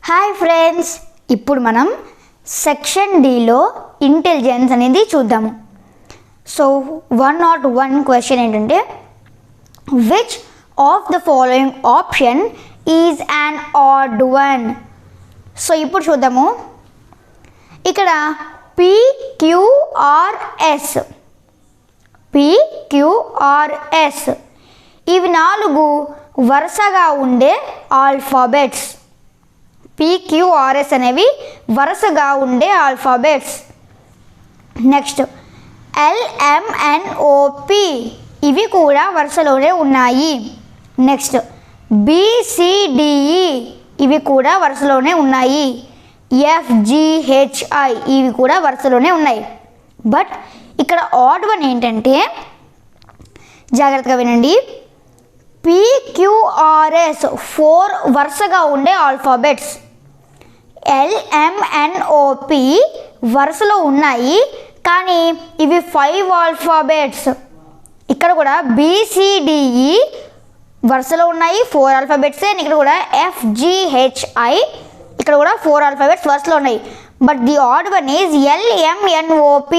Hi friends, ఇప్పుడు మనం section డిలో intelligence అనేది చూద్దాము. సో 101 క్వశ్చన్ ఏంటంటే, which of the following option is an odd one. So ఇప్పుడు చూద్దాము. ఇక్కడ PQRS ఇవి 4 వరుసగా ఉండే ఆల్ఫాబెట్స్. PQRS అనేవి వరుసగా ఉండే ఆల్ఫాబెట్స్. నెక్స్ట్ LMNOP ఇవి కూడా వరుసలోనే ఉన్నాయి. నెక్స్ట్ BCDE ఇవి కూడా వరుసలోనే ఉన్నాయి. FGHI ఇవి కూడా వరుసలోనే ఉన్నాయి. బట్ ఇక్కడ ఆడ్ వన్ ఏంటంటే, జాగ్రత్తగా వినండి, PQRS 4 వరుసగా ఉండే ఆల్ఫాబెట్స్. LMNOP వరుసలో ఉన్నాయి కానీ ఇవి 5 ఆల్ఫాబెట్స్. ఇక్కడ కూడా BCDE వరుసలో ఉన్నాయి 4 ఆల్ఫాబెట్స్. అండ్ ఇక్కడ కూడా FGHI ఇక్కడ కూడా 4 ఆల్ఫాబెట్స్ వరుసలో ఉన్నాయి. But the odd one is LMNOP,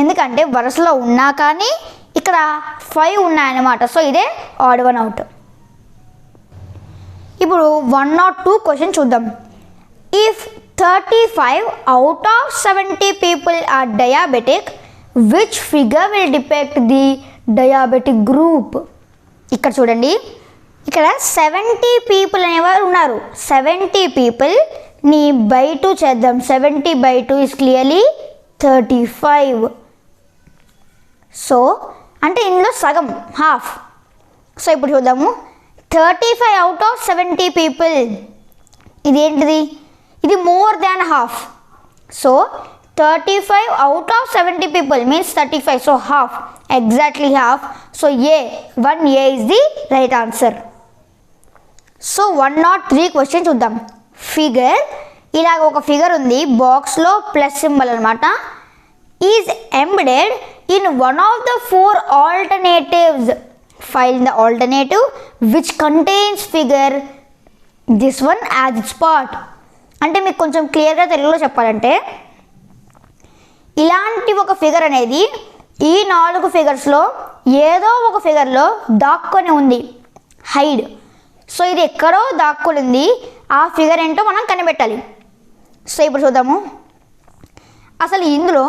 ఎందుకంటే వరుసలో ఉన్నా కానీ ఇక్కడ 5 ఉన్నాయన్నమాట. సో ఇదే ఆడ్ వన్ అవుట్. ఇప్పుడు 102 క్వశ్చన్ చూద్దాం. If 35 out of 70 people are diabetic, which figure will depict the diabetic group? ఇక్కడ చూడండి, ఇక్కడ 70 పీపుల్ అనేవారు ఉన్నారు. 70 పీపుల్ని బై 2 చేద్దాం. 70 by 2 is clearly 35. సో అంటే ఇందులో సగం, హాఫ్. సో ఇప్పుడు చూద్దాము. 35 out of 70 పీపుల్ ఇది ఏంటిది? ఇది more than half. So 35 out of 70 people means 35. So half, exactly half. So A is the right answer. So 103 question చూద్దాం. ఫిగర్, ఇలాగ ఒక ఫిగర్ ఉంది, బాక్స్లో ప్లస్ సింబల్ అనమాట. Is embedded in one of the 4 alternatives. Find the alternative which contains figure this one as its part. అంటే మీకు కొంచెం క్లియర్గా తెలుగులో చెప్పాలంటే, ఇలాంటి ఒక ఫిగర్ అనేది ఈ 4 ఫిగర్స్లో ఏదో ఒక ఫిగర్లో దాక్కొని ఉంది, హైడ్. సో ఇది ఎక్కడో దాక్కొని ఉంది, ఆ ఫిగర్ ఏంటో మనం కనిపెట్టాలి. సో ఇప్పుడు చూద్దాము. అసలు ఇందులో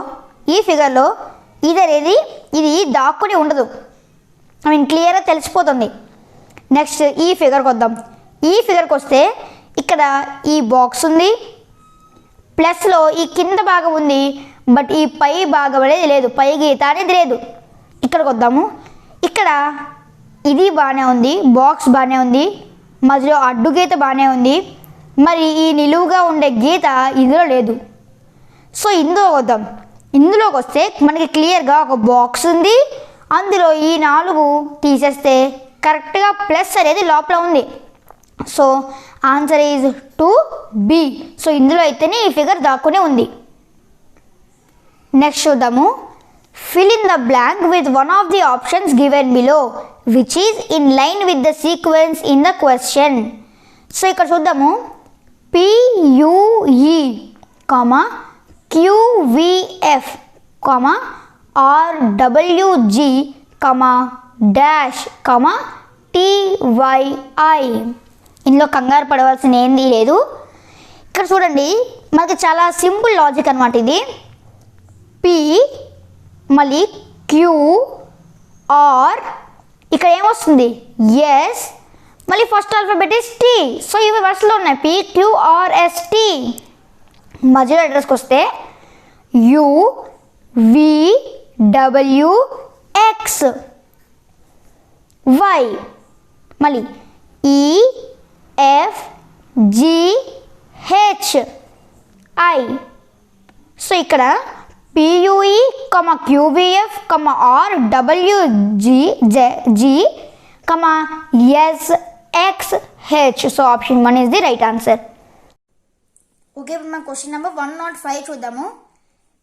ఈ ఫిగర్లో ఇది దాక్కుని ఉండదు, క్లియర్గా తెలిసిపోతుంది. నెక్స్ట్ ఈ ఫిగర్కి వద్దాం. ఈ ఫిగర్కి వస్తే ఇక్కడ ఈ బాక్స్ ఉంది, ప్లస్లో ఈ కింద భాగం ఉంది, బట్ ఈ పై భాగం అనేది లేదు, పై గీత అనేది లేదు. ఇక్కడికి వద్దాము. ఇక్కడ ఇది బాగానే ఉంది, బాక్స్ బాగానే ఉంది, మధ్యలో అడ్డు గీత బాగానే ఉంది, మరి ఈ నిలువుగా ఉండే గీత ఇందులో లేదు. సో ఇందులో వద్దాం. ఇందులోకి వస్తే మనకి క్లియర్గా ఒక బాక్స్ ఉంది, అందులో ఈ 4 తీసేస్తే కరెక్ట్గా ప్లస్ అనేది లోపల ఉంది. So answer is 2B. So ఇందులో అయితేనే ఈ ఫిగర్ దాక్కునే ఉంది. నెక్స్ట్ చూద్దాము. Fill in the blank with one of the options given below which is in line with the sequence in the question. So ఇక్కడ చూద్దాము. PUE, QVF, RWG, dash, TYI. ఇందులో కంగారు పడవలసిన ఏంది లేదు. ఇక్కడ చూడండి, మనకి చాలా సింపుల్ లాజిక్ అనమాట ఇది. P మళ్ళీ Q, R, ఇక్కడ ఏమొస్తుంది? S, మళ్ళీ first alphabet is T. So ఇవి వరుసలో ఉన్నాయి, PQRST. మధ్యలో అడ్రస్కి వస్తే UVWX, Y, మళ్ళీ EFGHI. సో ఇక్కడ PUE, QVF, RWG, SXH. So option 1 is the right answer. Okay, ఇప్పుడు మనం క్వశ్చన్ నెంబర్ 105 చూద్దాము.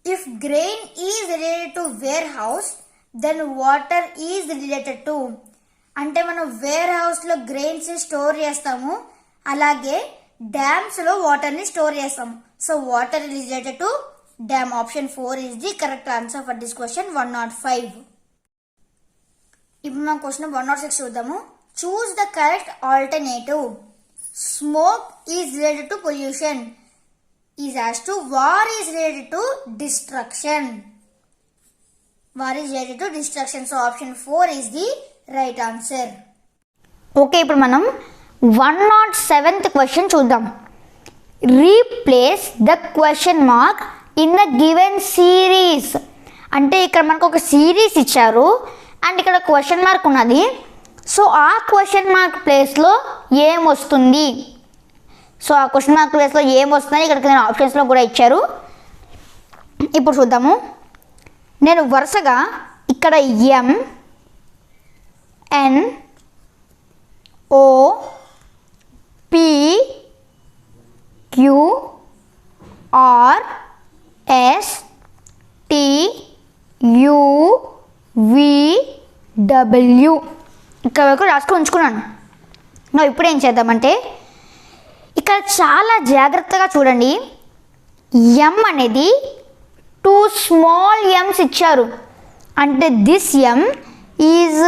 If grain is related to warehouse, then water is related to. అంటే మనం వేర్ హౌస్లో గ్రెయిన్స్ స్టోర్ చేస్తాము, అలాగే డ్యామ్స్లో వాటర్ని స్టోర్ చేస్తాం. So water related to dam. Option 4 is the correct answer for this question 105. ఇప్పుడు మనం క్వశ్చన్ 106 చూద్దాము. Choose the correct alternative. Smoke is related to pollution. Is as to war is related to destruction. War is related to destruction. So option 4 is the right answer. Okay, ఇప్పుడు మనం 107th question చూద్దాం. Replace the question mark in the given series. అంటే ఇక్కడ మనకు ఒక series ఇచ్చారు and ఇక్కడ question mark ఉన్నది. సో ఆ క్వశ్చన్ మార్క్ ప్లేస్లో ఏం వస్తుంది? సో ఆ క్వశ్చన్ మార్క్ ప్లేస్లో ఏం వస్తుంది ఇక్కడ నేను ఆప్షన్స్లో కూడా ఇచ్చారు. ఇప్పుడు చూద్దాము. నేను వరుసగా ఇక్కడ M, N, O, P, Q, R, S, T, U, V, W ఇక్కడ వరకు రాసుకొని ఉంచుకున్నాను. ఇప్పుడు ఏం చేద్దామంటే ఇక్కడ చాలా జాగ్రత్తగా చూడండి. ఎం అనేది 2 స్మాల్ ఎమ్స్ ఇచ్చారు. అంటే this M is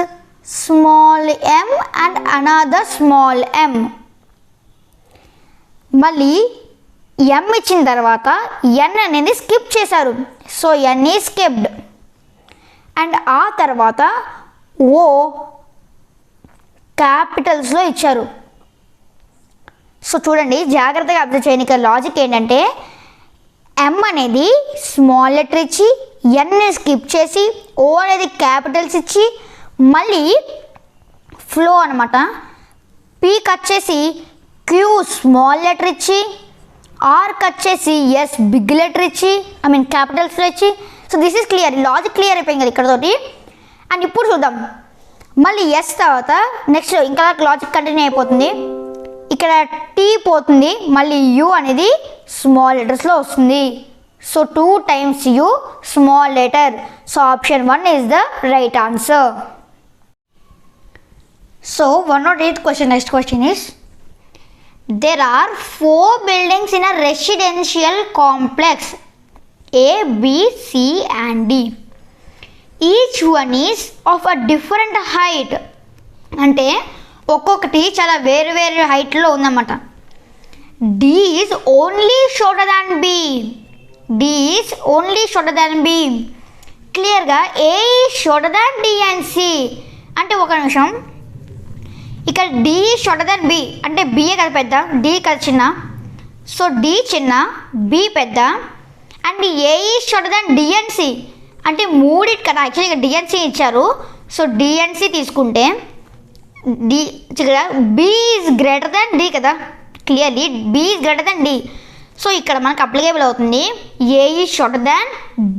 small M and another small M. మళ్ళీ ఎం ఇచ్చిన తర్వాత ఎన్ అనేది స్కిప్ చేశారు. సో ఎన్ ఈ స్కిప్డ్. అండ్ ఆ తర్వాత ఓ క్యాపిటల్స్లో ఇచ్చారు. సో చూడండి, జాగ్రత్తగా అబ్జర్వ్ చేయండి. ఇక్కడ లాజిక్ ఏంటంటే ఎం అనేది స్మాల్ లెటర్ ఇచ్చి ఎన్ని స్కిప్ చేసి ఓ అనేది క్యాపిటల్స్ ఇచ్చి మళ్ళీ ఫ్లో అనమాట. పీ కట్ చేసి క్యూ స్మాల్ లెటర్ ఇచ్చి ఆర్ కట్ చేసి ఎస్ బిగ్ లెటర్ ఇచ్చి క్యాపిటల్స్లో ఇచ్చి. So this is clear. Logic clear అయిపోయింది కదా ఇక్కడతోటి. అండ్ ఇప్పుడు చూద్దాం. మళ్ళీ ఎస్ తర్వాత నెక్స్ట్ ఇంకా లాజిక్ కంటిన్యూ అయిపోతుంది. ఇక్కడ టీ పోతుంది, మళ్ళీ యూ అనేది స్మాల్ లెటర్స్లో వస్తుంది. So 2 times you small letter. So option 1 is the right answer. So 108th question. Next question is, there are 4 buildings in a residential complex A, B, C and D. Each one is of a different height. అంటే ఒక్కొక్కటి చాలా వేరు వేరు హైట్లో ఉందన్నమాట. D is only shorter than B. D is only shorter than B. క్లియర్గా A is shorter than D and C. అంటే ఒక నిమిషం, ఇక్కడ D is shorter than B అంటే B కదా పెద్ద, D కదా చిన్న. సో D చిన్న, B పెద్ద. And A is shorter than D and C అంటే మూడిటి కదా. యాక్చువల్లీ ఇక్కడ D and C ఇచ్చారు. సో D and C తీసుకుంటే D B is greater than D కదా. Clearly B is greater than D. So ఇక్కడ మనకు అప్లికేబుల్ అవుతుంది A is shorter than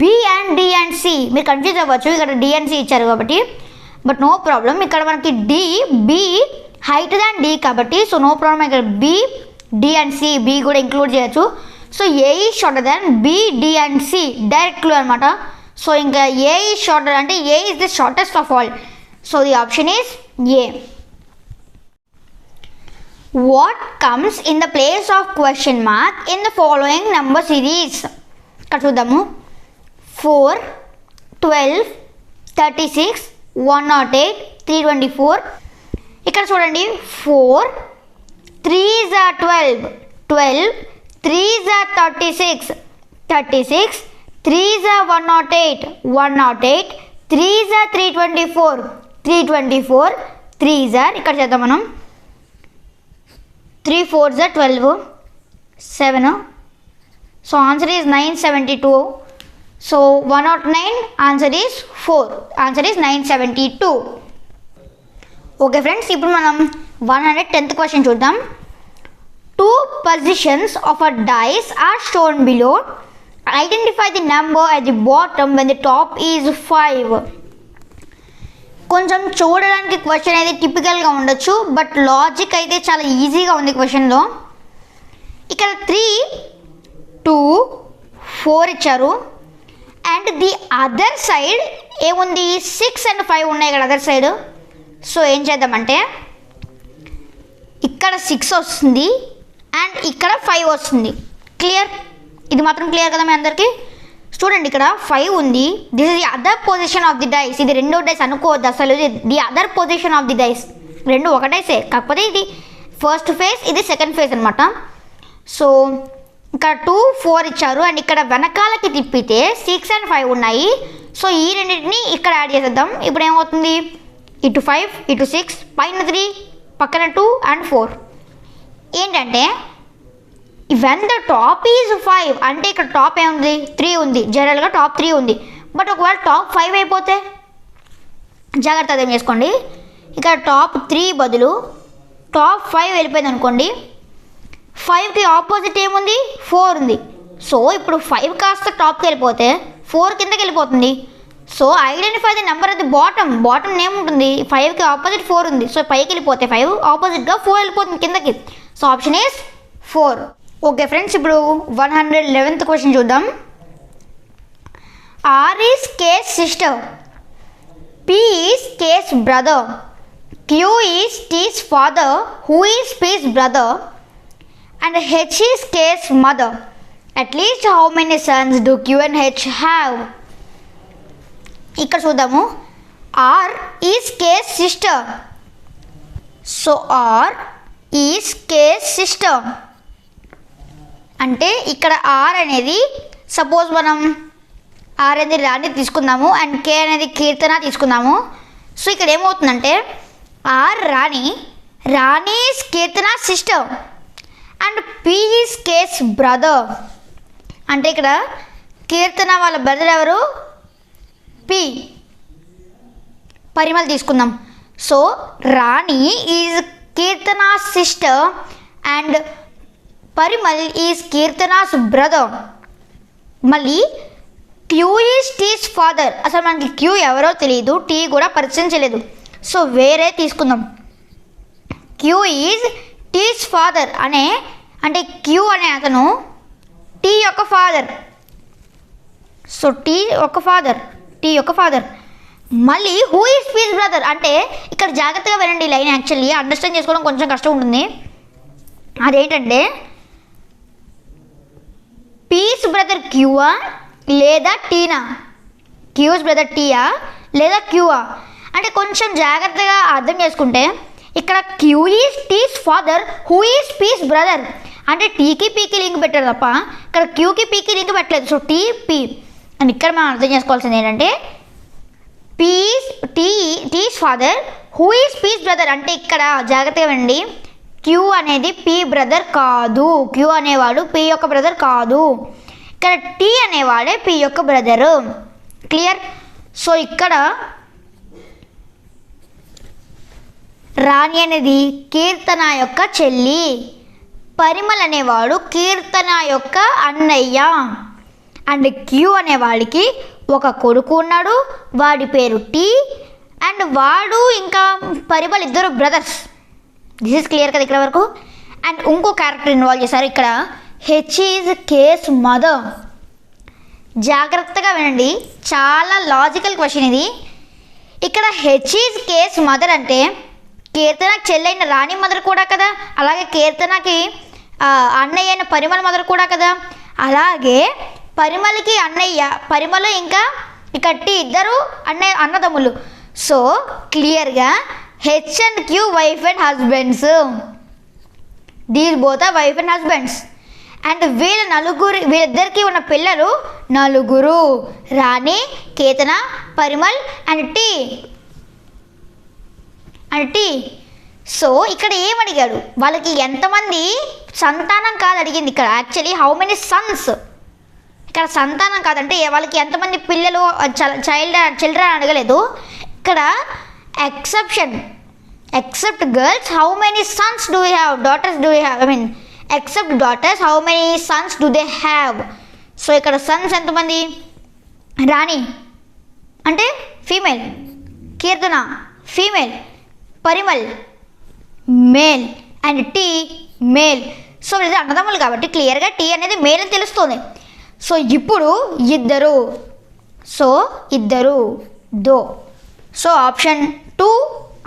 B and D and C. మీరు confuse అవ్వచ్చు, ఇక్కడ D and C ఇచ్చారు కాబట్టి. బట్ నో ప్రాబ్లం, ఇక్కడ మనకి B హైట్ దాన్ D కాబట్టి సో నో ప్రాబ్లం. ఇక్కడ B, D and C, B కూడా ఇంక్లూడ్ చేయొచ్చు. So A is shorter than B, D and C direct clue అనమాట. సో ఇంకా A ఈజ్ షార్టర్ అంటే A is the shortest of all. So the option is A. What comes in the place of question mark in the following number series? ఇక్కడ చూద్దాము. 4, 12, 36, 108, 324. ఇక్కడ చూడండి 4 3s are 12, 12 3s are 36, 36 3s are 108, 108 3s are 324, 324 3s are ఇక్కడ చేద్దాం మనం 3 4s are 12, 7. So answer is 972. So 109 answer is 4. Answer is 972. Okay friends, ఇప్పుడు మనం 110th question చూద్దాం. 2 positions of a dice are shown below. Identify the number at the bottom when the top is 5. కొంచెం చూడడానికి question అయితే టిపికల్గా ఉండొచ్చు, but logic అయితే చాలా ఈజీగా ఉంది క్వశ్చన్లో. ఇక్కడ 3, 2, 4 ఇచ్చారు అండ్ ది అదర్ సైడ్ ఏముంది 6 and 5 ఉన్నాయి ఇక్కడ అదర్ సైడ్. సో ఏం చేద్దామంటే ఇక్కడ 6 వస్తుంది అండ్ ఇక్కడ 5 వస్తుంది. క్లియర్? ఇది మాత్రం క్లియర్ కదా మీ అందరికీ? చూడండి ఇక్కడ 5 ఉంది. This is the other position of the dice. ఇది రెండో డైస్ అనుకోవద్దు అసలు, the other position of the dice. రెండు ఒక డైసే, కాకపోతే ఇది ఫస్ట్ ఫేజ్, ఇది సెకండ్ ఫేజ్ అనమాట. సో ఇక్కడ 2, 4 ఇచ్చారు అండ్ ఇక్కడ వెనకాలకి తిప్పితే 6 and 5 ఉన్నాయి. సో ఈ రెండింటిని ఇక్కడ యాడ్ చేసేద్దాం. ఇప్పుడు ఏమవుతుంది, ఇటు 5 ఇటు 6 పైన 3 పక్కన 2 and 4. ఏంటంటే వెన్ ద టాప్ ఈజ్ 5 అంటే ఇక్కడ టాప్ ఏముంది, 3 ఉంది. జనరల్గా టాప్ 3 ఉంది. బట్ ఒకవేళ టాప్ 5 అయిపోతే జాగ్రత్త అర్థం చేసుకోండి. ఇక్కడ టాప్ 3 బదులు టాప్ 5 వెళ్ళిపోయింది అనుకోండి, 5కి ఆపోజిట్ ఏముంది, 4 ఉంది. సో ఇప్పుడు 5 కాస్త టాప్కి వెళ్ళిపోతే 4 కిందకి వెళ్ళిపోతుంది. So identify the number of the bottom ఏముంటుంది, 5కి ఆపోజిట్ 4 ఉంది. సో పైకి వెళ్ళిపోతే 5 ఆపోజిట్గా 4 వెళ్ళిపోతుంది కిందకి. So option is 4. Okay friends, ఇప్పుడు 111th క్వశ్చన్ చూద్దాం. R is K's sister, P is K's brother, Q is T's father, who is P's brother, and H is K's mother. At least how many sons do Q and H have? ఇక్కడ చూద్దాము. R is K's sister. So R is K's sister. అంటే ఇక్కడ R అనేది suppose మనం R అనేది రాణి తీసుకుందాము and K అనేది కీర్తన తీసుకుందాము. సో ఇక్కడ ఏమవుతుందంటే R Rani is Keerthana sister and P is K's brother. అంటే ఇక్కడ కీర్తన వాళ్ళ బ్రదర్ ఎవరు, పి. పరిమళ తీసుకుందాం. So Rani is Keerthana sister and Parimal is Keerthana's brother. మళ్ళీ క్యూ ఈజ్ టీస్ ఫాదర్. అసలు మనకి క్యూ ఎవరో తెలియదు, టీ కూడా పరిచయం చేయలేదు. సో వేరే తీసుకుందాం. క్యూ ఈజ్ టీస్ ఫాదర్ అంటే క్యూ అనే అతను టీ యొక్క ఫాదర్. సో టీ యొక్క ఫాదర్. మళ్ళీ హూ ఈజ్ పీస్ బ్రదర్ అంటే ఇక్కడ జాగ్రత్తగా వినండి లైన్, యాక్చువల్లీ అండర్స్టాండ్ చేసుకోవడం కొంచెం కష్టం ఉంటుంది. అదేంటంటే పీస్ బ్రదర్ క్యూవా లేదా టీనా, క్యూస్ బ్రదర్ టీయా లేదా క్యూవా అంటే కొంచెం జాగ్రత్తగా అర్థం చేసుకుంటే ఇక్కడ Q is T's father, who is P's brother అంటే టీకి పీకి లింక్ పెట్టారు తప్ప ఇక్కడ క్యూకి పీకి లింక్ పెట్టలేదు. సో టీ పీ అండ్ ఇక్కడ మనం అర్థం చేసుకోవాల్సింది ఏంటంటే T's father, who is P's brother అంటే ఇక్కడ జాగ్రత్తగా వినండి, క్యూ అనేది పీ బ్రదర్ కాదు, క్యూ అనేవాడు పీ యొక్క బ్రదర్ కాదు, ఇక్కడ టీ అనేవాడే పీ యొక్క బ్రదరు. క్లియర్? సో ఇక్కడ రాణి అనేది కీర్తన యొక్క చెల్లి, పరిమల్ అనేవాడు కీర్తన యొక్క అన్నయ్య అండ్ క్యూ అనేవాడికి ఒక కొడుకు ఉన్నాడు, వాడి పేరు టీ అండ్ వాడు ఇంకా పరిమల్ ఇద్దరు బ్రదర్స్. దిస్ ఈజ్ క్లియర్ కదా ఇక్కడ వరకు? అండ్ ఇంకో క్యారెక్టర్ ఇన్వాల్వ్ చేశారు ఇక్కడ, హెచ్ ఈజ్ కేస్ మదర్. జాగ్రత్తగా వినండి, చాలా లాజికల్ క్వశ్చన్ ఇది. ఇక్కడ హెచ్ ఈజ్ కేస్ మదర్ అంటే కీర్తనకి చెల్లైన రాణి మదర్ కూడా కదా, అలాగే కీర్తనకి అన్నయ్య అయిన పరిమళ మదర్ కూడా కదా, అలాగే పరిమళకి అన్నయ్య పరిమళ ఇంకా ఇక్కడ టీ ఇద్దరు అన్నదమ్ములు. సో క్లియర్గా H and Q wife and husbands, these both are wife and husbands. And వీళ్ళిద్దరికి ఉన్న పిల్లలు నలుగురు, Rani, Keerthana, Parimal and T. So ఇక్కడ ఏమడిగాడు, వాళ్ళకి ఎంతమంది సంతానం కాదు అడిగింది ఇక్కడ. యాక్చువల్లీ హౌ మెనీ సన్స్, ఇక్కడ సంతానం కాదంటే వాళ్ళకి ఎంతమంది పిల్లలు చిల్డ్రన్ అడగలేదు. ఇక్కడ except girls how many sons do you have, daughters do you have, except daughters how many sons do they have. So ఇక్కడ సన్స్ ఎంతమంది, రాణి అంటే female, Keerthana female, Parimal male and T male. So ఇది అన్నదమ్ములు కాబట్టి క్లియర్గా టీ అనేది మేల్ అని తెలుస్తుంది. సో ఇప్పుడు ఇద్దరు though. So option 2,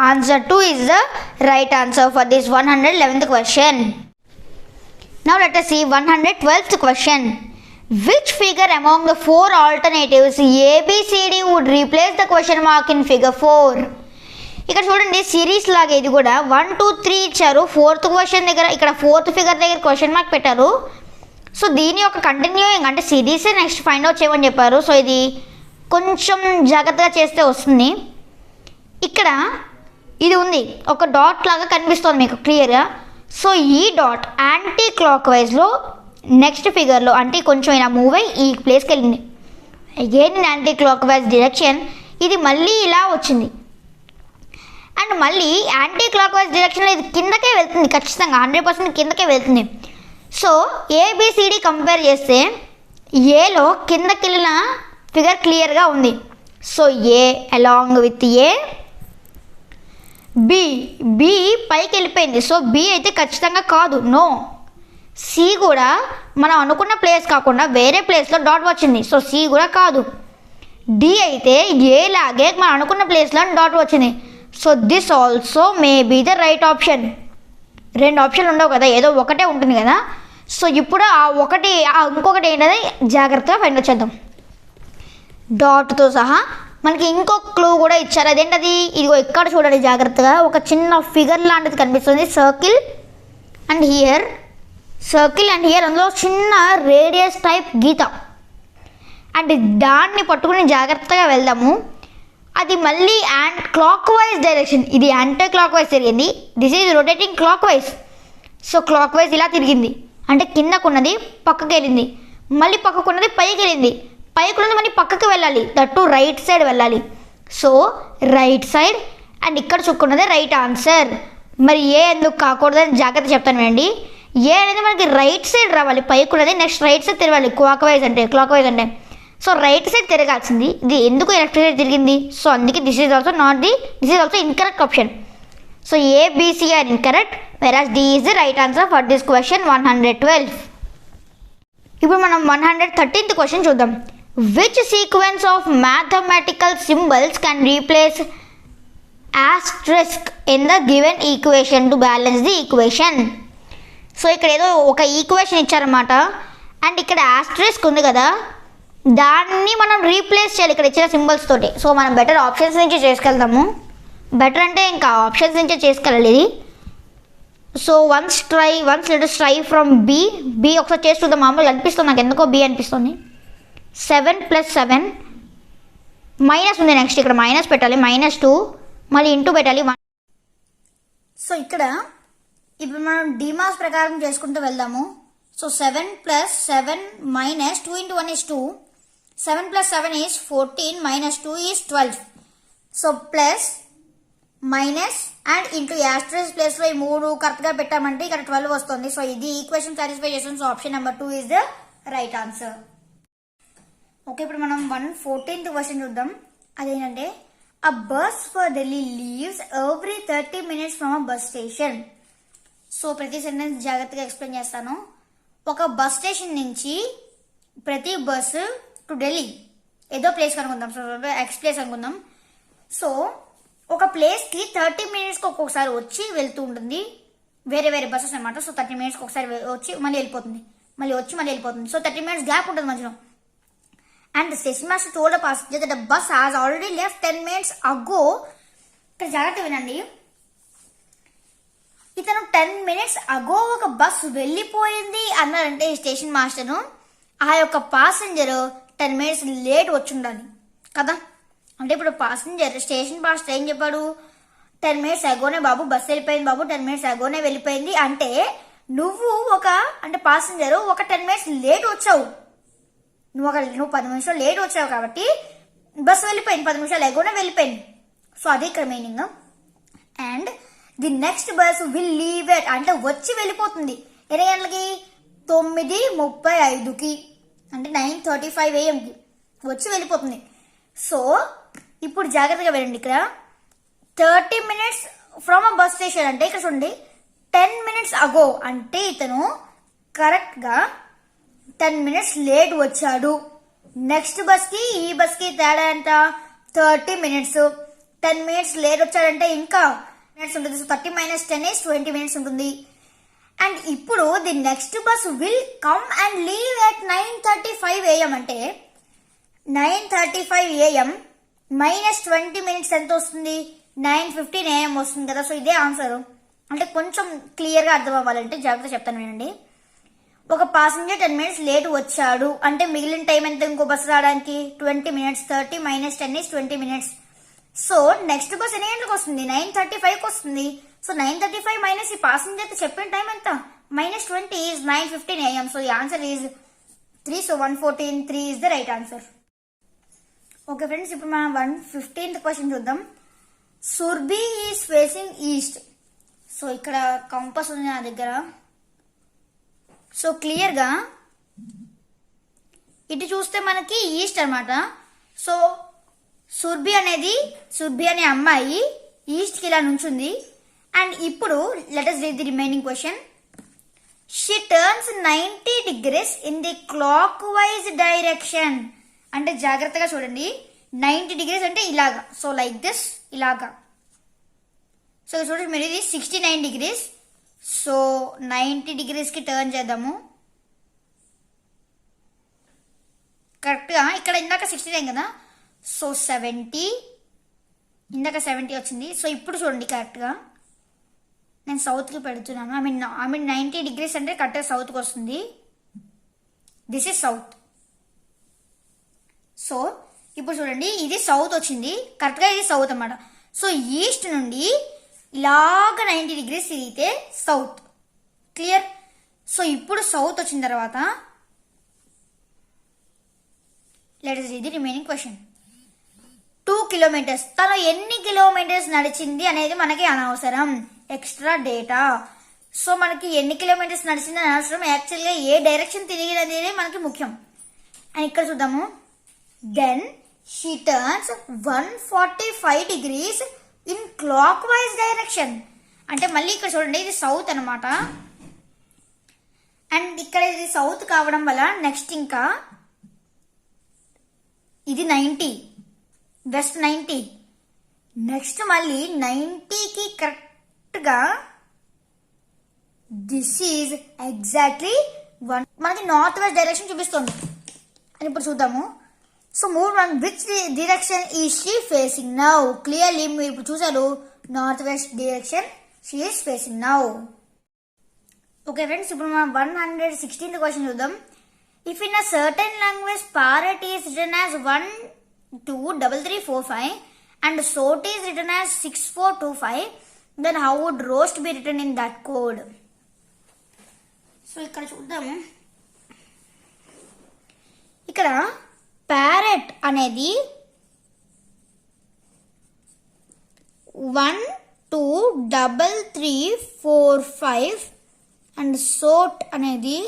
answer 2 is the right answer for this 111th question. Now let us see 112th question. Which figure among the four alternatives A, B, C, D would replace the question mark in figure 4? ఇక్కడ చూడండి series లాగా ఇది కూడా 1 2 3 ఇచ్చారు. Fourth question దగ్గర ఇక్కడ fourth figure దగ్గర question mark పెట్టారు. సో దీని యొక్క కంటిన్యూయింగ్ అంటే సిరీసే నెక్స్ట్ ఫైండ్ అవుట్ చేయమని చెప్పారు. సో ఇది కొంచెం జాగ్రత్తగా చేస్తే వస్తుంది. ఇక్కడ ఇది ఉంది, ఒక డాట్ లాగా కనిపిస్తుంది మీకు క్లియర్గా. సో ఈ డాట్ యాంటీ క్లాక్ వైజ్లో నెక్స్ట్ ఫిగర్లో అంటే కొంచెం ఇలా మూవ్ అయ్యి ఈ ప్లేస్కి వెళ్ళింది. Again anti clock wise direction, ఇది మళ్ళీ ఇలా వచ్చింది. అండ్ మళ్ళీ యాంటీ క్లాక్ వైజ్ డైరెక్షన్లో ఇది కిందకే వెళ్తుంది, ఖచ్చితంగా 100% కిందకే వెళ్తుంది. సో ఏబిసిడి కంపేర్ చేస్తే ఏలో కిందకి వెళ్ళిన ఫిగర్ క్లియర్గా ఉంది. So A along with A, B పైకి వెళ్ళిపోయింది. సో బి అయితే ఖచ్చితంగా కాదు, నో. సి కూడా మనం అనుకున్న ప్లేస్ కాకుండా వేరే ప్లేస్లో డాట్ వచ్చింది. సో సి కూడా కాదు. డి అయితే ఏ లాగే మనం అనుకున్న ప్లేస్లో డాట్ వచ్చింది. So this also may be the right option. రెండు ఆప్షన్లు ఉండవు కదా, ఏదో ఒకటే ఉంటుంది కదా. సో ఇప్పుడు ఆ ఒకటి ఇంకొకటి ఏంటది జాగ్రత్తగా ఫైండ్ అవుట్ చేద్దాం. డాట్తో సహా మనకి ఇంకొక క్లూ కూడా ఇచ్చారు. అదేంటది, ఇదిగో ఇక్కడ చూడండి జాగ్రత్తగా, ఒక చిన్న ఫిగర్ లాంటిది కనిపిస్తుంది. సర్కిల్ అండ్ హియర్, అందులో చిన్న రేడియస్ టైప్ గీత. అండ్ దాన్ని పట్టుకుని జాగ్రత్తగా వెళ్దాము. అది మళ్ళీ క్లాక్ వైజ్ డైరెక్షన్, ఇది యాంటీ క్లాక్ వైజ్ తిరిగింది. This is rotating clock wise. So clock wise ఇలా తిరిగింది అంటే కిందకున్నది పక్కకి వెళ్ళింది, మళ్ళీ పక్కకున్నది పైకి వెళ్ళింది, పైకున్నది మళ్ళీ పక్కకి వెళ్ళాలి, దట్టు రైట్ సైడ్ వెళ్ళాలి. సో రైట్ సైడ్ అండ్ ఇక్కడ చుక్కున్నదే రైట్ ఆన్సర్. మరి ఏ ఎందుకు కాకూడదని జాగ్రత్త చెప్తాను అండి. ఏ అనేది మనకి రైట్ సైడ్ రావాలి, పైకున్నది నెక్స్ట్ రైట్ సైడ్ తిరగాలి. క్లాక్ వైజ్ అంటే సో రైట్ సైడ్ తిరగాల్సింది, ఇది ఎందుకు లెఫ్ట్ సైడ్ తిరిగింది. సో అందుకే this is also incorrect option. So A B C are incorrect, whereas D is the right answer for this question 112. ఇప్పుడు మనం 113th క్వశ్చన్ చూద్దాం. Which sequence of mathematical symbols can replace asterisk in the given equation to balance the equation. So ఇక్కడ ఏదో ఒక equation ఇచ్చారన్నమాట. And ఇక్కడ asterisk ఉంది కదా, దాన్ని మనం రీప్లేస్ చేయాలి ఇక్కడ ఇచ్చిన సింబల్స్ తోటి. సో మనం బెటర్ ఆప్షన్స్ నుంచి చేసుకెళ్తాము. బెటర్ అంటే ఇంకా ఆప్షన్స్ నుంచే చేసుకెళ్ళాలి ఇది. So once let us try from B ఒకసారి చేసి చూద్దాం. మామూలుగా అనిపిస్తుంది నాకు, ఎందుకో బి అనిపిస్తుంది. 7 + 7 మైనస్ ఉంది, నెక్స్ట్ ఇక్కడ మైనస్ పెట్టాలి, -2 మళ్ళీ ఇంటూ పెట్టాలి 1. సో ఇక్కడ ఇప్పుడు మనం డిమాస్ ప్రకారం చేసుకుంటూ వెళ్దాము. So 7 + 7 - 2 × 1 is 2. 7 + 7 is 14 - 2 is 12. So plus minus and into asterisk ప్లేస్లో ఈ 3 కరెక్ట్గా పెట్టామంటే ఇక్కడ 12 వస్తుంది. సో ఇది ఈక్వేషన్ సాటిస్ఫై చేస్తుంది. So option number 2 is the right answer. Okay, ఇప్పుడు మనం 114th క్వశ్చన్ చూద్దాం. అదేంటంటే a bus for Delhi leaves every 30 minutes from a bus station. So ప్రతి సెంటెన్స్ జాగ్రత్తగా ఎక్స్ప్లెయిన్ చేస్తాను. ఒక బస్ స్టేషన్ నుంచి ప్రతి బస్సు టు ఢిల్లీ ఏదో ప్లేస్ అనుకుందాం, సో ఎక్స్ ప్లేస్ అనుకుందాం. సో ఒక ప్లేస్కి 30 minutesకి ఒక్కొక్కసారి వచ్చి వెళ్తూ ఉంటుంది. వేరే వేరే బస్సెస్ అనమాట. సో 30 minutesకి ఒకసారి వచ్చి మళ్ళీ వెళ్ళిపోతుంది, మళ్ళీ వచ్చి మళ్ళీ వెళ్ళిపోతుంది. సో 30 minutes గ్యాప్ ఉంటుంది మధ్యలో. And the station master told the passenger that the bus has already left 10 minutes ago. ఇక్కడ జాగ్రత్త వినండి. ఇతను 10 minutes ago ఒక బస్ వెళ్ళిపోయింది అన్నారంటే ఈ స్టేషన్ మాస్టర్ను, ఆ యొక్క పాసెంజర్ 10 minutes లేట్ వచ్చి ఉండాలి కదా. అంటే ఇప్పుడు పాసెంజర్ స్టేషన్ మాస్టర్ ఏం చెప్పాడు, 10 minutes agoనే బాబు బస్సు వెళ్ళిపోయింది, బాబు 10 minutes agoనే వెళ్ళిపోయింది. అంటే నువ్వు అంటే పాసెంజర్ ఒక 10 minutes లేట్ వచ్చావు, నువ్వు 10 నిమిషాలు లేట్ వచ్చావు కాబట్టి బస్సు వెళ్ళిపోయింది, 10 నిమిషాలు ఎగోనే వెళ్ళిపోయింది. సో అది ఇక్కడ meaning. And the next bus will leave at అంటే వచ్చి వెళ్ళిపోతుంది ఎన్ని గంటలకి, 9:35కి అంటే 9:35 AM వచ్చి వెళ్ళిపోతుంది. సో ఇప్పుడు జాగ్రత్తగా వెళ్ళండి. ఇక్కడ 30 minutes from a bus station అంటే ఇక్కడ చూడండి 10 minutes అగో అంటే ఇతను కరెక్ట్గా 10 minutes లేట్ వచ్చాడు. నెక్స్ట్ బస్కి ఈ బస్కి తేడా ఎంత, 30 minutes. 10 minutes లేట్ వచ్చాడంటే ఇంకా మినిట్స్ ఉంటుంది. సో 30 - 10 is 20 minutes ఉంటుంది. అండ్ ఇప్పుడు the next bus will come and leave at 9:35 AM అంటే 9:35 AM మైనస్ 20 మినిట్స్ ఎంత వస్తుంది? 9:15 AM వస్తుంది కదా. సో ఇదే ఆన్సర్. అంటే కొంచెం క్లియర్గా అర్థం అవ్వాలంటే జాగ్రత్త చెప్తాను వినండి. ఒక పాసింజర్ 10 మినిట్స్ లేట్ వచ్చాడు అంటే మిగిలిన టైం ఎంత ఇంకో బస్సు రావడానికి? 20 minutes. 30 minus 10 is 20 minutes. So next bus ఎన్ని గంటలకు వస్తుంది? 9:35కి వస్తుంది. సో 9:35 మైనస్ ఈ పాసింజర్ చెప్పిన టైం ఎంత? Minus 20 is 9:15 AM. సో ఈ answer is 3. So 114, 3 is the right answer. Okay friends, ఇప్పుడు మనం 115th క్వశ్చన్ చూద్దాం. Surbhi is facing east. So ఇక్కడ కంపాస్ ఉంది నా దగ్గర. సో క్లియర్గా ఇటు చూస్తే మనకి ఈస్ట్ అనమాట. సో సుర్బి అనే అమ్మాయి ఈస్ట్కి ఇలా నుంచుంది. అండ్ ఇప్పుడు let us read the remaining question. She turns 90 degrees in the clockwise direction. అంటే జాగ్రత్తగా చూడండి, 90 degrees అంటే ఇలాగా. సో లైక్ దిస్, ఇలాగా. సో చూడండి మీరు, ఇది 69 degrees. సో 90 degreesకి టర్న్ చేద్దాము. కరెక్ట్గా ఇక్కడ ఇందాక 69 కదా. సో 70, ఇందాక 70 వచ్చింది. సో ఇప్పుడు చూడండి కరెక్ట్గా నేను సౌత్కి పెడుతున్నాను. ఐ మీన్ 90 degrees అంటే కరెక్ట్గా సౌత్కి వస్తుంది. This is south. సో ఇప్పుడు చూడండి, ఇది సౌత్ వచ్చింది కరెక్ట్గా, ఇది సౌత్ అన్నమాట. సో ఈస్ట్ నుండి ఇలాగ 90 degrees తిరిగితే సౌత్. క్లియర్? సో ఇప్పుడు సౌత్ వచ్చిన తర్వాత let us read the remaining question. 2 kilometers. తను ఎన్ని కిలోమీటర్స్ నడిచింది అనేది మనకి అనవసరం, ఎక్స్ట్రా డేటా. సో మనకి ఎన్ని కిలోమీటర్స్ నడిచింది అని అవసరం, యాక్చువల్గా ఏ డైరెక్షన్ తిరిగినది మనకి ముఖ్యం. అండ్ ఇక్కడ చూద్దాము. Then she turns 145 degrees in clockwise direction. అంటే మళ్ళీ ఇక్కడ చూడండి, ఇది సౌత్ అనమాట. అండ్ ఇక్కడ ఇది సౌత్ కావడం వల్ల నెక్స్ట్ ఇంకా ఇది 90, వెస్ట్ 90. నెక్స్ట్ మళ్ళీ 90కి కరెక్ట్గా దిస్ ఈజ్ ఎగ్జాక్ట్లీ మనకి నార్త్ వెస్ట్ డైరెక్షన్ చూపిస్తుంది. అని ఇప్పుడు చూద్దాము. So move on which direction is she facing now. Clearly మీరు ఇప్పుడు చూసారు, north west direction she is facing now. Okay friends, ఇప్పుడు మనం 116th క్వశ్చన్ చూద్దాం. If in a certain language parrot is written as 1 2 3 3 4 5 and sot is written as 6 4 2 5, then how would roast be written in that code. So ఇక్కడ చూద్దాము. ఇక్కడ parrot అనేది 1 2 3 3 4 5 and sort అనేది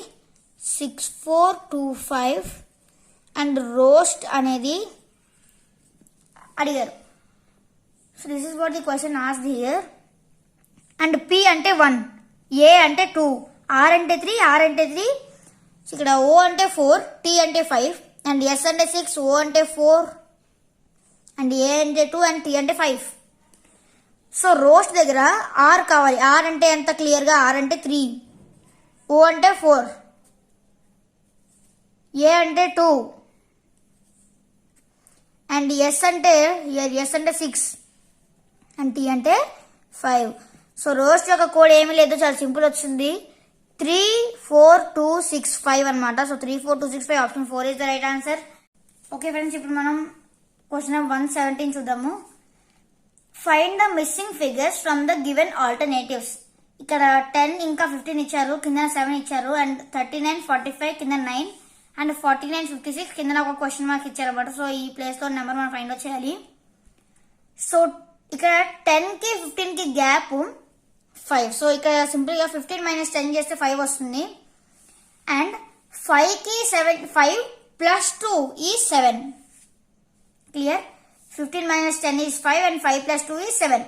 6 4 2 5 and roast అనేది అడిగారు. So this is what the question asked here. And P అంటే 1, ఏ అంటే 2, are అంటే 3, ఆర్ అంటే 3, ఇక్కడ ఓ అంటే 4, టీ అంటే 5 అండ్ ఎస్ అంటే 6, ఓ అంటే 4 అండ్ ఏ అంటే 2 అండ్ టీ అంటే 5. సో రోస్ట్ దగ్గర ఆర్ కావాలి. ఆర్ అంటే ఎంత? క్లియర్గా ఆర్ అంటే 3, ఓ అంటే 4, ఏ అంటే 2 అండ్ ఎస్ అంటే 6 అండ్ టీ అంటే 5. సో రోస్ట్ యొక్క కోడ్ ఏమీ లేదు, చాలా సింపుల్ వచ్చింది. 3 4 2 6 5 అనమాట. So 3 4 2 6 5 option 4 is the right answer. Okay friends, ఇప్పుడు మనం క్వశ్చన్ 117 చూద్దాము. Find the missing figures from the given alternatives. ఇక్కడ 10 ఇంకా 15 ఇచ్చారు, కింద 7 ఇచ్చారు అండ్ 39 45 కింద 9 అండ్ 49 56 కింద ఒక క్వశ్చన్ మార్క్ ఇచ్చారు అనమాట. సో ఈ ప్లేస్లో నెంబర్ మనం ఫైండ్ అవుట్ చేయాలి. సో ఇక్కడ 10కి 15కి గ్యాప్ 5. సో ఇక్కడ సింపుల్గా 15 మైనస్ 10 చేస్తే 5 వస్తుంది. అండ్ 5కి 5 plus 2 is 7. Clear? 15 minus 10 is 5 and 5 plus 2 is 7.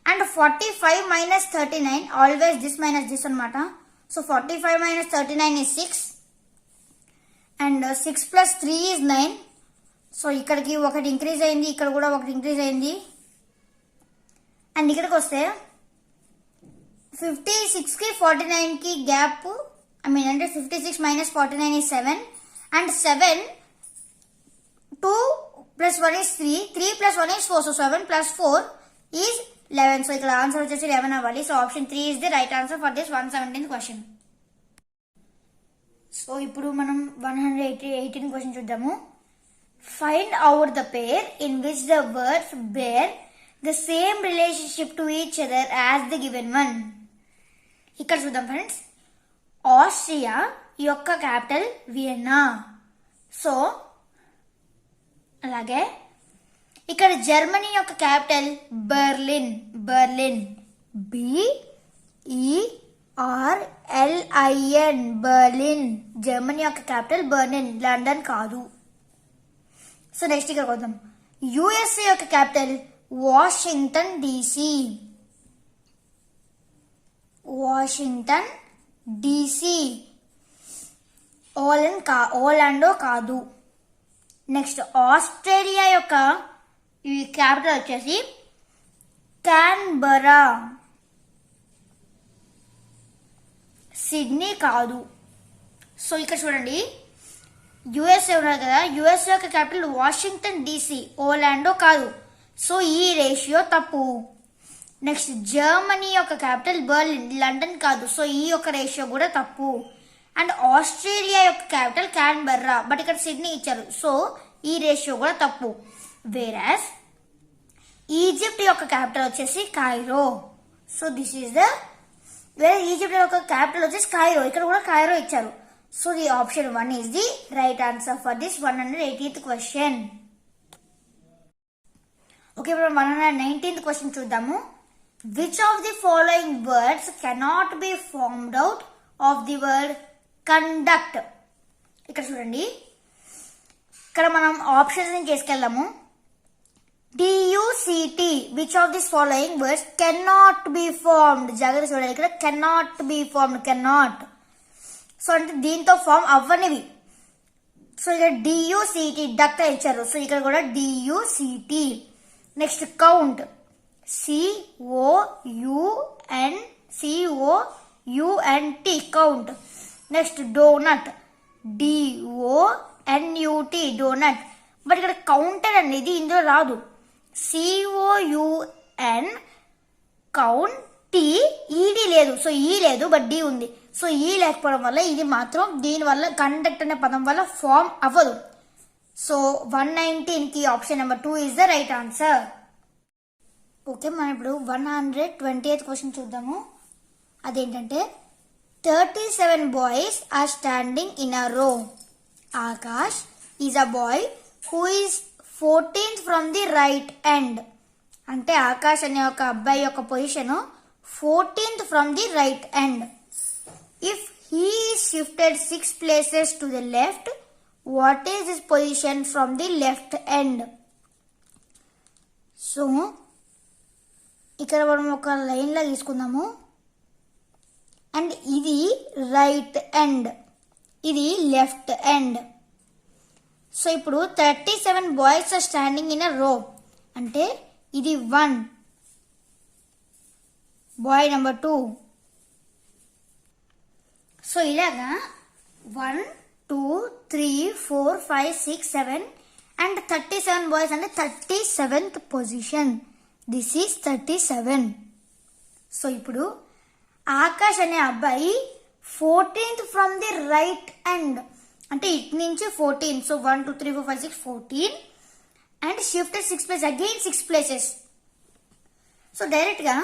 And 45 minus 39, always this minus this anamata. So 45 minus 39 is 6. And 6 plus 3 is 9. So ikkadiki okati increase ayindi, ikkada kuda okati increase ayindi. And ikkadiki vaste 56కి 49కి gap, అంటే 56 - 49 is 7, and 7, 2 + 1 is 3, 3 + 1 is 4, so 7 + 4 is 11. So ఇక్కడ answer వచ్చేసి 11 అవ్వాలి. So option 3 is the right answer for this 117th question. So ఇప్పుడు మనం 118th question చూద్దాము. Find out the pair in which the words bear the same relationship to each other as the given one. ఇక్కడ చూద్దాం friends. Austria యొక్క capital Vienna. So అలాగే ఇక్కడ Germany యొక్క capital Berlin. BERLIN Berlin. Germany యొక్క capital Berlin, London కాదు. So next ఇక్కడ కొద్దాం. USA యొక్క క్యాపిటల్ వాషింగ్టన్ DC. ఓలాండో కాదు. నెక్స్ట్ ఆస్ట్రేలియా యొక్క ఈ క్యాపిటల్ వచ్చేసి క్యాన్బరా. సిడ్నీ కాదు. సో ఇక్కడ చూడండి, యుఎస్ఏ ఉన్నారు కదా, యుఎస్ఏ యొక్క క్యాపిటల్ వాషింగ్టన్ DC, ఓలాండో కాదు. సో ఈ రేషియో తప్పు. నెక్స్ట్ జర్మనీ యొక్క క్యాపిటల్ బెర్లిన్, లండన్ కాదు. సో ఈ యొక్క రేషియో కూడా తప్పు. అండ్ ఆస్ట్రేలియా యొక్క క్యాపిటల్ క్యాన్బెర్రా, బట్ ఇక్కడ సిడ్నీ ఇచ్చారు. సో ఈ రేషియో కూడా తప్పు. వేరాస్ ఈజిప్ట్ యొక్క క్యాపిటల్ వచ్చేసి Cairo. So this is the Egypt యొక్క క్యాపిటల్ వచ్చేసి కైరో, ఇక్కడ కూడా కైరో ఇచ్చారు. So the option 1 is the right answer for this 118th question. Okay, ఇప్పుడు 119th క్వశ్చన్ చూద్దాము. Which of the following words cannot be formed out of the word conduct. ఇక్కడ చూడండి, ఇక్కడ మనం ఆప్షన్స్ ని చేసుకెళ్దాము. DUCT, which of this following words cannot be formed. జాగ్రత్త చూడాలి, ఇక్కడ cannot be formed, cannot. So అంటే దీంతో ఫార్మ్ అవ్వనివి. సో ఇక్కడ DUCT డక్ట్ ఇచ్చారు. సో ఇక్కడ కూడా DUCT. Next count, COUNT count. Next donut, DONUT donut. But ఇక్కడ కౌంటర్ అనేది ఇందులో రాదు. COUN కౌంట్, TED లేదు. సో ఈ లేదు, బట్ D ఉంది. సో ఈ లేకపోవడం వల్ల ఇది మాత్రం దీనివల్ల కండక్ట్ అనే పదం వల్ల ఫార్మ్ అవ్వదు. సో 119కి option number 2 is the right answer. Okay, మనం ఇప్పుడు 120th క్వశ్చన్ చూద్దాము. అదేంటంటే 37 boys are standing in a row. Akash is a boy who is 14th from the right end. అంటే ఆకాష్ అనే ఒక అబ్బాయి యొక్క position 14th from the right end. If he is shifted 6 places to the left, what is his position from the left end. So ఇక్కడ మనం ఒక line లా తీసుకుందాము. అండ్ ఇది రైట్ ఎండ్, ఇది లెఫ్ట్ ఎండ్. సో ఇప్పుడు 37 boys are standing in a row. అంటే ఇది 1 బాయ్, నెంబర్ 2. సో ఇలాగా 1 2 3 4 5 6 7 అండ్ 37 బాయ్స్ అంటే 37th position. This is 37. So ఇప్పుడు ఆకాష్ అనే అబ్బాయి 14th from the right end, అంటే ఇటు నుంచి 14. So 1 2 3 4 5 6 14 and shifted 6 places, again 6 places. So direct గా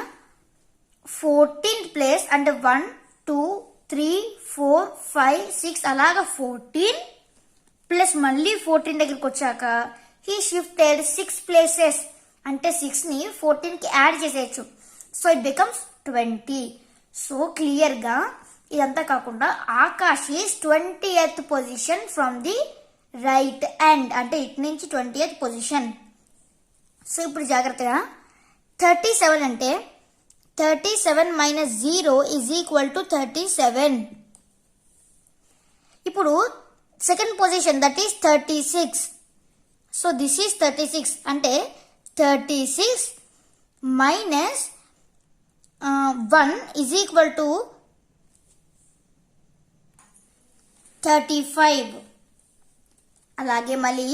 14th ప్లేస్ అంటే 1 2 3 4 5 6 అలాగా 14 ప్లస్ మళ్ళీ 14 దగ్గరికి వచ్చాక హీ షిఫ్టెడ్ 6 places, అంటే 6 ని 14 కి యాడ్ చేసేయచ్చు. So it becomes 20. So clear గా ఇదంతా కాకుండా Akash is 20th position from the right end, అంటే ఇటు నుంచి 20th పొజిషన్. సో ఇప్పుడు జాగ్రత్తగా 37 అంటే 37 - 0 ఈజ్ ఈక్వల్ టు 37. ఇప్పుడు second position that is 36. So this is 36 అంటే 36 - 1 is equal to 35. అలాగే మళ్ళీ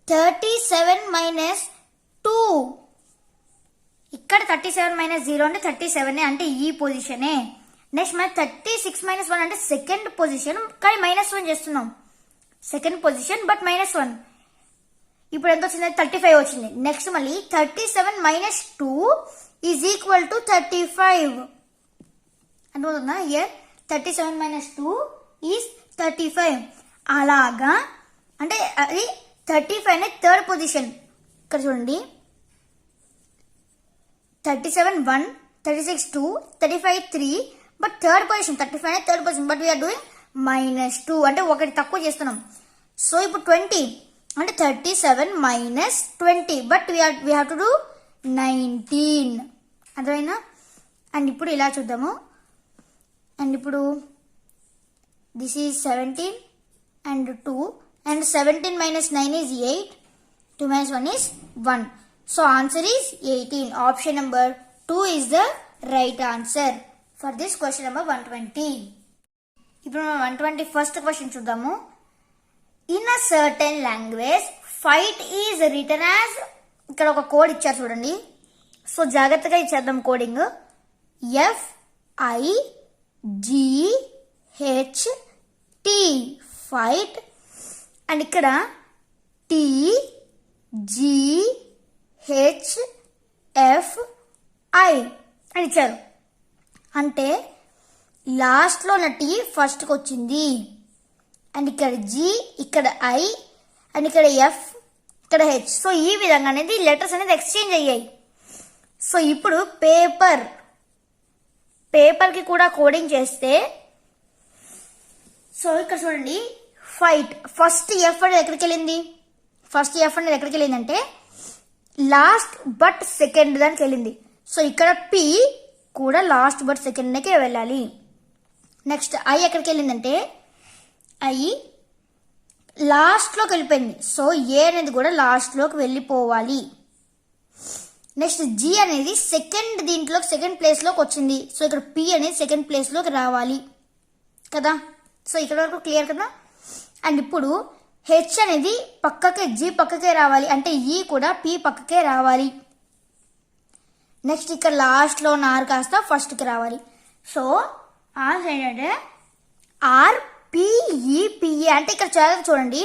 37 మైనస్ 2. ఇక్కడ 37 మైనస్ 0 అంటే 37 అంటే ఈ పొజిషనే. నెక్స్ట్ మన 36 మైనస్ 1 అంటే సెకండ్ పొజిషన్, కానీ -1 చేస్తున్నాం. Second position but -1. ఇప్పుడు ఎంత వచ్చింది? 35 వచ్చింది. నెక్స్ట్ మళ్ళీ 37 మైనస్ 2 ఈజ్ ఈక్వల్ టు 35. అనుకుంటుందా? ఇయర్ 37 మైనస్ 2 ఈజ్ 35. అలాగా అంటే అది 35 అనే థర్డ్ పొజిషన్. ఇక్కడ చూడండి, 37 1, 36 2, 35 3, బట్ థర్డ్ పొజిషన్ 35 అనే third position, but we are doing -2 అంటే ఒకటి తక్కువ చేస్తున్నాం. సో ఇప్పుడు 20 అంటే 37 minus 20, but we have to do 19. అర్థమైనా? అండ్ ఇప్పుడు ఇలా చూద్దాము. అండ్ ఇప్పుడు this is 17 and 2, and 17 minus 9 is 8, 2 minus 1 is 1. So answer is 18. Option number 2 is the right answer for this question number 120. ఇప్పుడు మనం 121st క్వశ్చన్ చూద్దాము. In a certain language, fight is written as, ఇక్కడ ఒక code ఇచ్చారు చూడండి. So జాగ్రత్తగా ఇచ్చేద్దాం coding. FIGHT fight, and ఇక్కడ TGHFI అని ఇచ్చారు. అంటే లాస్ట్లో ఉన్న టీ ఫస్ట్కి వచ్చింది, అండ్ ఇక్కడ జీ, ఇక్కడ ఐ, అండ్ ఇక్కడ ఎఫ్, ఇక్కడ హెచ్. సో ఈ విధంగా అనేది లెటర్స్ అనేది ఎక్స్చేంజ్ అయ్యాయి. సో ఇప్పుడు పేపర్కి కూడా కోడింగ్ చేస్తే, సో ఇక్కడ చూడండి, ఫైట్ ఫస్ట్ ఎఫ్ అనేది ఎక్కడికి వెళ్ళింది? ఫస్ట్ ఎఫ్ అనేది ఎక్కడికి వెళ్ళిందంటే లాస్ట్ బట్ సెకండ్ దానికి వెళ్ళింది. సో ఇక్కడ పి కూడా లాస్ట్ బట్ సెకండ్కే వెళ్ళాలి. నెక్స్ట్ ఐ ఎక్కడికి వెళ్ళిందంటే ఐ లాస్ట్లోకి వెళ్ళిపోయింది. సో ఏ అనేది కూడా లాస్ట్లోకి వెళ్ళిపోవాలి. నెక్స్ట్ జీ అనేది దీంట్లో సెకండ్ ప్లేస్లోకి వచ్చింది. సో ఇక్కడ పి అనేది సెకండ్ ప్లేస్లోకి రావాలి కదా. సో ఇక్కడ వరకు క్లియర్ కదా. అండ్ ఇప్పుడు హెచ్ అనేది జీ పక్కకే రావాలి, అంటే ఈ కూడా పి పక్కకే రావాలి. నెక్స్ట్ ఇక్కడ లాస్ట్లో ఆర్ కాస్త ఫస్ట్కి రావాలి. సో ఆన్సర్ ఏంటంటే RPEPA. అంటే ఇక్కడ చాలా చూడండి,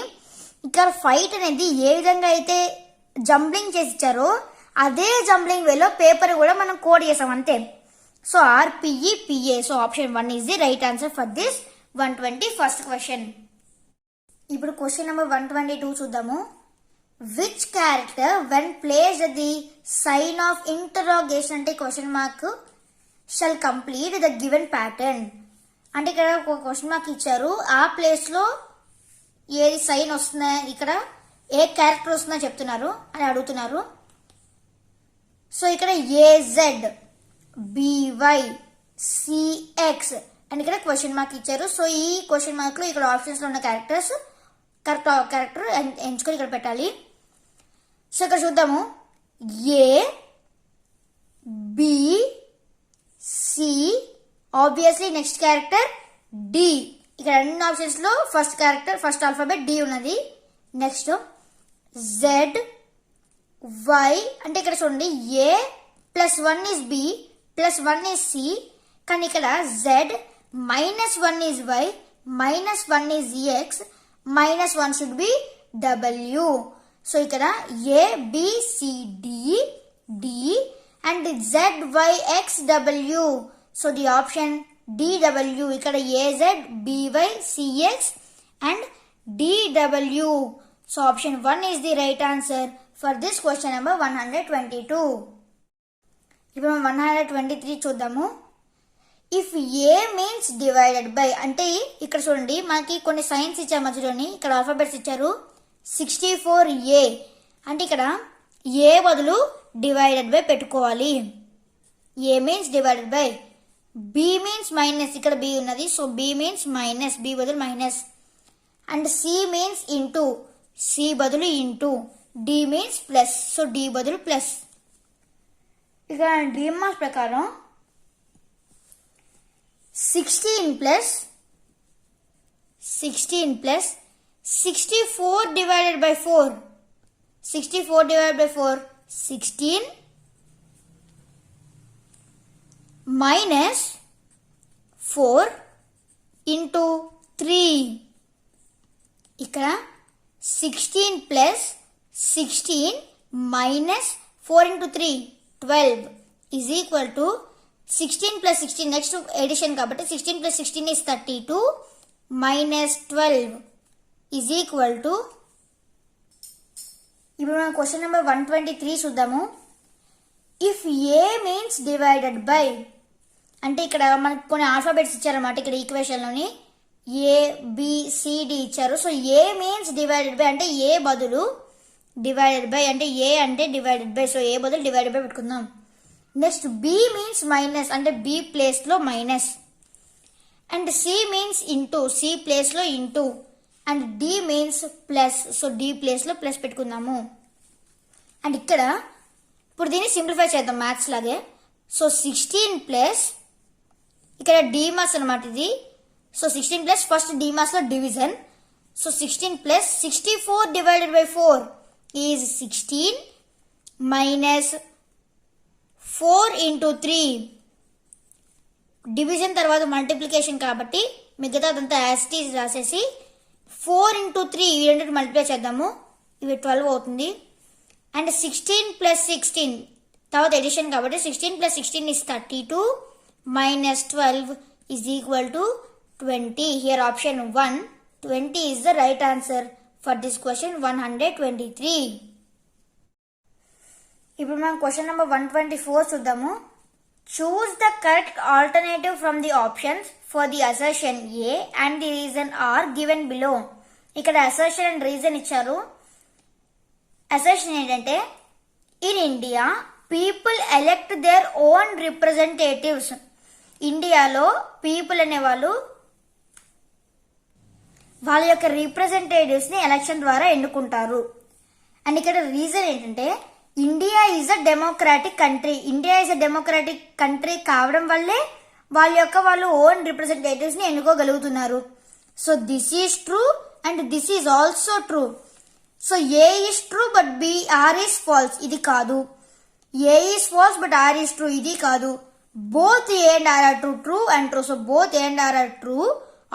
ఇక్కడ ఫైట్ అనేది ఏ విధంగా అయితే జంబ్లింగ్ చేసి ఇచ్చారో అదే జంబ్లింగ్ వేలో పేపర్ కూడా మనం కోడ్ చేసాం అంతే. So RPEPA. So option 1 is the right answer for this 121st question. ఇప్పుడు క్వశ్చన్ నెంబర్ 122 చూద్దాము. Which character when placed the sign of interrogation అంటే question mark shall complete the given pattern. అంటే ఇక్కడ ఒక క్వశ్చన్ మార్క్ ఇచ్చారు, ఆ ప్లేస్లో ఏది సైన్ వస్తుందా, ఇక్కడ ఏ క్యారెక్టర్ వస్తుందని చెప్తున్నారు అని అడుగుతున్నారు. సో ఇక్కడ AZ, BY, CX అండ్ ఇక్కడ క్వశ్చన్ మార్క్ ఇచ్చారు. సో ఈ క్వశ్చన్ మార్క్లో ఇక్కడ ఆప్షన్స్లో ఉన్న క్యారెక్టర్ ఎంచుకొని ఇక్కడ పెట్టాలి. సో ఇక్కడ చూద్దాము, ABC, obviously next character D. ఇక్కడ అన్ని ఆప్షన్స్లో ఫస్ట్ ఆల్ఫాబెట్ D ఉన్నది. నెక్స్ట్ ZY అంటే ఇక్కడ చూడండి, A+1 is B, +1 is C, కానీ ఇక్కడ Z, -1 is Y, -1 is X, -1 should be W. So ఇక్కడ ABCD and ZYXW. So the option DW. ఇక్కడ AZ, BY, CX and DW. So option 1 is the right answer for this question number 122. ఇప్పుడు మనం 123 చూద్దాము. If A means divided by అంటే ఇక్కడ చూడండి, మనకి కొన్ని సైన్స్ ఇచ్చారు మధ్యలోని, ఇక్కడ ఆల్ఫాబెట్స్ ఇచ్చారు. 64A అంటే ఇక్కడ ఏ బదులు డివైడెడ్ బై పెట్టుకోవాలి. A means divided by. B means minus, ఇక్కడ బి ఉన్నది, so B means minus, B బదులు minus. And C means into, C బదులు into. D means plus, so D బదులు ప్లస్. ఇక డ్రీమ్ మార్క్స్ ప్రకారం 16 plus 64 divided by 4. 64 divided by 4, 16 minus 4 into 3. ఇక్కడ 16 plus 16 minus 4 into 3, 12 is equal to 16 plus 16, next addition కాబట్టి 16 plus 16 is 32 minus 12 is equal to, ఇప్పుడు మనం క్వశ్చన్ నెంబర్ 123 చూద్దాము. If A means divided by, అంటే ఇక్కడ మనకు కొన్ని ఆల్ఫాబెట్స్ ఇచ్చారన్నమాట. ఇక్కడ ఈక్వేషన్లోని ABCD ఇచ్చారు. So A means divided by అంటే ఏ బదులు డివైడెడ్ బై అంటే ఏ అంటే డివైడెడ్ బై, సో ఏ బదులు డివైడెడ్ బై పెట్టుకుందాం. నెక్స్ట్ బి మీన్స్ మైనస్ అంటే బి ప్లేస్లో minus, and C means into C ప్లేస్లో into, and D means plus, so D ప్లేస్లో ప్లస్ పెట్టుకుందాము. అండ్ ఇక్కడ ఇప్పుడు దీన్ని సింప్లిఫై చేద్దాం మ్యాథ్స్ లాగే. సో 16 ప్లస్ ఇక్కడ డిమాస్ అనమాట ఇది. సో 16 ప్లస్ ఫస్ట్ డిమాస్లో division. So 16 plus 64 divided by 4 is 16 minus 4 into 3. Division తర్వాత మల్టిప్లికేషన్ కాబట్టి మిగతా అదంతా యాస్టీస్ రాసేసి 4 ఇంటూ 3 ఈ రెండింటి మల్టిప్లై చేద్దాము. ఇవి 12 అవుతుంది. అండ్ 16 ప్లస్ 16 తర్వాత ఎడిషన్ కాబట్టి 16 plus 16 is 32 minus 12 is equal to 20. Here option 1, 20 is the right answer for this question 123. ఇప్పుడు మనం క్వశ్చన్ నెంబర్ 124 చూద్దాము. Choose the correct alternative from the options for the assertion A and the reason R given below. ఇక్కడ assertion and reason ఇచ్చారు. Assertion ఏంటంటే in India people elect their own representatives. ఇండియాలో people అనేవాళ్ళు వాళ్ళ యొక్క రిప్రజెంటేటివ్స్ని election ద్వారా ఎన్నుకుంటారు. అండ్ ఇక్కడ రీజన్ ఏంటంటే India is a democratic country. India is a democratic country కావడం వల్లే వాళ్ళు ఓన్ రిప్రజెంటేటివ్స్ని ఎన్నుకోగలుగుతున్నారు. So this is true and this is also true. So A is true but R is false, ఇది కాదు. A is false but R is true, ఇది కాదు. Both A and R are true and true. So both A and R are true.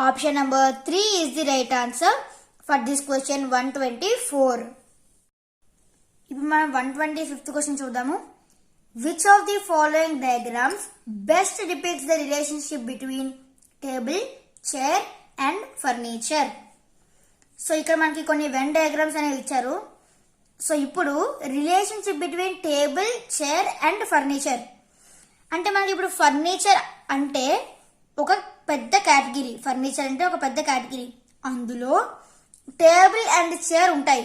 Option number 3 is the right answer for this question 124. ఇప్పుడు మనం 125th question చూద్దాము. Which of the following diagrams best depicts the relationship between table, chair and furniture. So ఇక్కడ మనకి కొన్ని Venn diagrams అనేవి ఇచ్చారు. So ఇప్పుడు relationship between table, chair and furniture అంటే మనకి ఇప్పుడు ఫర్నిచర్ అంటే ఒక పెద్ద కేటగిరీ. ఫర్నిచర్ అంటే ఒక పెద్ద కేటగిరీ. అందులో టేబుల్ అండ్ చైర్ ఉంటాయి.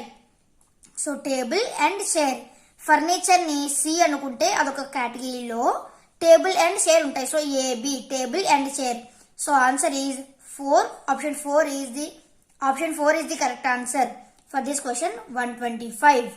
సో టేబుల్ అండ్ చైర్, ఫర్నిచర్ని సి అనుకుంటే అదొక కేటగిరీలో టేబుల్ అండ్ చైర్ ఉంటాయి. So A B table and chair. So answer is 4. Option 4 is the correct answer for this question 125.